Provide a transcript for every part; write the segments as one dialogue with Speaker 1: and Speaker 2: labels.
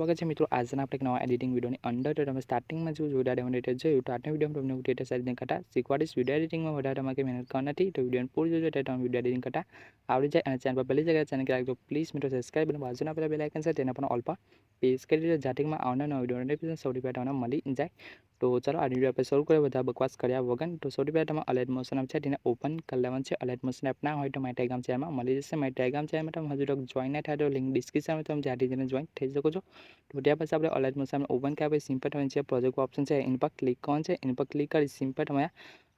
Speaker 1: સ્વાગત છે મિત્રો આજના આપણે એક નવા એડિટિંગ વિડીયોની અંદર તો તમે સ્ટાર્ટિંગમાં જો વિડીયો ડેમોનેટેડ જોયું તો આજના વિડીયોમાં તમને ટેટા સાઇઝને કરતા શીખવાડીશ વિડીયો એડિટિંગમાં વધારે તમારે મહેનત કરવાની નથી તો વિડીયોને પૂરું જોજો એટલે તમે વિડીયો એડિટિંગ કરતા આવડી જાય અને ચેનલ પર પહેલી જગ્યાએ ચેનલ રાખજો પ્લીઝ મિત્રો સબસ્ક્રાઈબ અને બાજુના પેલા બેલ આઇકન છે તેના પણ ઓલ પર પ્રેસ કરી દેજો જાતિકમાં આવનાર નવા વિડીયો નોટિફિકેશન સૌથી પહેલાં તમને મળી જાય તો ચાલો આ વિડીયો આપણે શરૂ કરીએ બધા બકવાસ કર્યા વગર તો સૌથી પહેલાં તમે અલાઇટ મોશન એપ છે તેને ઓપન કરી લેવાનું છે અલાઇટ મોશન એપ ના હોય તો મારી ટેલિગ્રામ ચેનલમાં મળી જશે મારી ટેલિગ્રામ ચેનલમાં તમે હજુ તક જોઈન ના થાય તો લિંક ડિસ્ક્રિપ્શનમાં તમે જ્યાંથી જઈને જોઈન થઈ શકો છો તો ત્યાં પછી આપણે અલાઇટ મોશન ઓપન કર્યા પછી સિમ્પલ તમે જે પ્રોજેક્ટ ઓપ્શન છે એની પર ક્લિક કરવાનું છે એની પર ક્લિક કરી સિમ્પલ તમે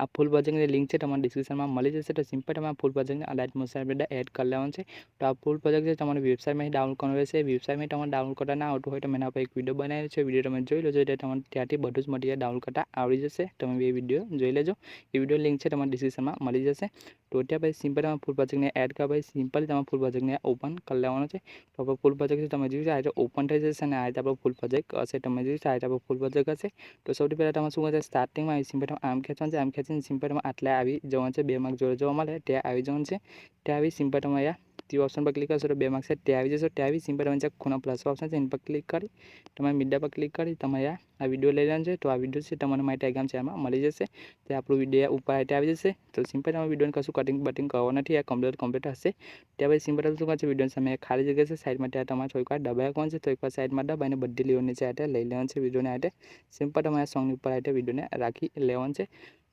Speaker 1: આ ફૂલ પ્રોજેક્ટની લિંક છે તમારા ડિસ્ક્રિપ્શનમાં મળી જશે તો સિમ્પલ તમે આ ફૂલ પ્રોજેક્ટને અલાઇટ મોશન બધા એડ કરી લેવાનું છે તો આ ફૂલ પ્રોજેક્ટ છે તમારી વેબસાઇટમાંથી ડાઉનલોડ કરવાનું રહેશે વેબસાઇટમાં તમારે ડાઉનલોડ કરતા ના આવતું હોય તો મેં એના પર એક વિડીયો બનાવેલો છે વિડીયો તમે જોઈ લેજો એટલે તમને ત્યાંથી બધું જ મટીરિયલ ડાઉનલોડ કરતા આવડી જશે તમે એ વિડીયો જોઈ લેજો એ વિડીયો લિંક છે તમારા ડિસ્ક્રિપ્શનમાં મળી જશે તો ત્યાં પછી સિમ્પલ તમે ફૂલ પ્રોજેક્ટને એડ કરવા પછી સિમ્પલ તમે ફૂલ પ્રોજેક્ટને ઓપન કરી લેવાનું છે તો આપણે ફૂલ પ્રોજેક્ટ તમે જોયું છે આ રીતે ઓપન થઈ જશે અને આ રીતે આપણો ફૂલ પ્રોજેક્ટ હશે તમે જોયું છે આ રીતે આપણો ફૂલ પ્રોજેક્ટ હશે તો સૌથી પહેલાં તમે શું કરશે સ્ટાર્ટિંગમાં આવી સિમ્પલ આમ ખેંચવાનું છે આમ ખેંચીને સિમ્પલ આટલે આવી જવાનું છે 2 માર્ક જોડે જોવા મળે ત્યાં આવી જવાનું છે ત્યાં આવી સિમ્પલ તમે અહીંયા તે ઓપ્શન પર ક્લિક કરશો તો 2 માર્ક છે ત્યાં આવી જશો ત્યાં આવી સિમ્પલ તમે ખૂણા પ્લસ ઓપ્શન છે એની પર ક્લિક કરી તમારે મીડિયા પર ક્લિક કરી તમે આ વિડીયો લઈ લેવાનું છે તો આ વિડીયો છે તમને મારી ટેલિગ્રામ ચેનલમાં મળી જશે તે આપણું વિડીયો ઉપર આવી આવી જશે તો સિમ્પલ તમે વિડીયોને કશું કટિંગ બટિંગ કરવો નથી આ કમ્પ્લીટ હશે ત્યાં પછી સિમ્પલ શું કરશે વિડીયો સામે ખાલી જગ્યા છે સાઈડમાં ત્યાં તમારે થોડીક વાર દબાયા કોણ છે થોડીક વાર સાઈડમાં દબાઈને બધી લેવાની છે આ લઈ લેવાનું છે વિડીયોને આ સિમ્પલ તમારા સોંગની ઉપર આ વિડીયોને રાખી લેવાનું છે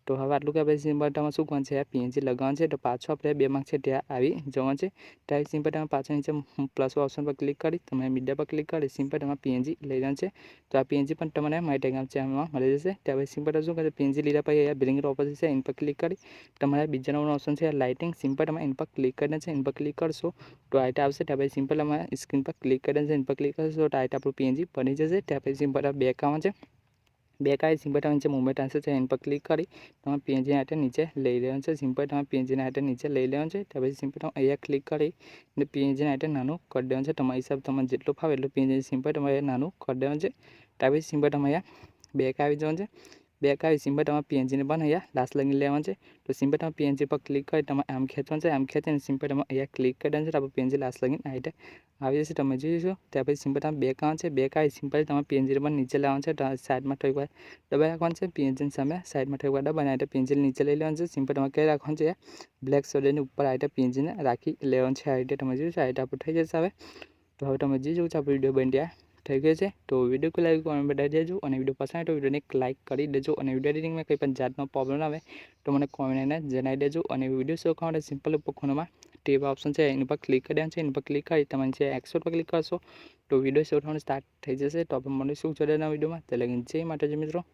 Speaker 1: તો હવે આટલું કે પછી સિમ્પલ તમે શું કરવાનું છે પીએનજી લગાવવાનું છે તો પાછો આપણે 2 માર્ક છે ત્યાં આવી જવાનું છે ત્યાં સિમ્પલ તમે પાછળ નીચે પ્લસ ઓપ્શન પર ક્લિક કરી તમે મીડિયા પર ક્લિક કરી સિમ્પલ તમારે પીએનજી લઈ લેવાનું છે તો આ પીએનજી પણ તમને મારી ટેલિગ્રામ ચેનલમાં મળી જશે ત્યાં પછી સિમ્પલ શું કરશે પીએનજી લીધા પછી અહીંયા બિલિંગ ઓપોઝિટ છે એની પર ક્લિક કરી તમારે બીજા નંબરનો ઓપ્શન છે લાઇટિંગ સિમ્પલ તમે એની પર ક્લિક કરીને છે એની પર ક્લિક કરશો તો આ આવશે ત્યાં પછી સિમ્પલ તમારે સ્ક્રીન પર ક્લિક કરીને એની પર ક્લિક કરશો તો આ આપણું પીએનજી બની જશે ત્યાં પછી સિમ્પલ બેક આવવાનું છે બેક આવી સિમ્પલ તમે નીચે મુવમેન્ટ આન્સર છે એની પર ક્લિક કરી તમે પીએનજીના આઈટમ નીચે લઈ લેવાનું છે સિમ્પલ તમે પીએનજીના આઈટમ નીચે લઈ લેવાનું છે ત્યાં પછી સિમ્પલ તમે અહીંયા ક્લિક કરી અને પીએનજીના આઈટમ નાનું કરી દેવાનું છે તમારા હિસાબ તમને જેટલું ફાવે એટલું પીએનજી સિમ્પલ તમારે નાનું કરી દેવાનું છે ત્યાં પછી સિમ્પલ તમે અહીંયા બેક આવી જવાનું છે બેક આવી સિમ્પલ તમારે પીએનજીને પણ અહીંયા લાસ્ટ લગી લેવાનું છે તો સિમ્પલ તમે પીએનજી પર ક્લિક કરી તમે આમ ખેંચવાનું છે આમ ખેંચીને સિમ્પલ તમે અહીંયા ક્લિક કરી દેવાનું છે તો આપણે પીએનજી લાસ્ટ લગીને આઈટમ આવી જશે તમે જોઈશું ત્યાં પછી સિમ્પલ તમે બેક આવવાનું છે બેક આવી સિમ્પલ તમે પીએનજી પણ નીચે લાવવાનું છે તો સાઈડમાં થોડીક વાર દબાઈ રાખવાનું છે પીએનજીની સામે સાઈડમાં થોડીક વાર દબાઈને આ પીએનજી નીચે લઈ લેવાનું છે સિમ્પલ તમારે કઈ રાખવાનું છે બ્લેક સોલિડની ઉપર આ પીએનજીને રાખી લેવાનું છે આ રીતે તમે જોઈશું આ રીતે આપણું થઈ જશે હવે તો હવે તમે જે જોયું છે આપણો વિડીયો બની ત્યાં થઈ ગયો છે તો વિડીયો કોઈ લાઈક કોમેન્ટ બતાવી દેજો અને વિડીયો પસંદ આવે તો વિડીયોને એક લાઈક કરી દેજો અને વિડીયો એડિટિંગમાં કંઈ પણ જાતનો પ્રોબ્લેમ આવે તો મને કોમેન્ટને જણાવી દેજો અને વિડીયો શો કરવા માટે સિમ્પલ ઉપર ખૂણામાં ટેબ ઓપ્શન છે એની પર ક્લિક કરી દેવાનું છે એની પર ક્લિક કરી તમે જે એક્સપોર્ટ પર ક્લિક કરશો તો વિડીયો શો થવાનું સ્ટાર્ટ થઈ જશે તો આપણે મળીશું જોડેના વિડીયોમાં તે લગીને જય માતાજી મિત્રો.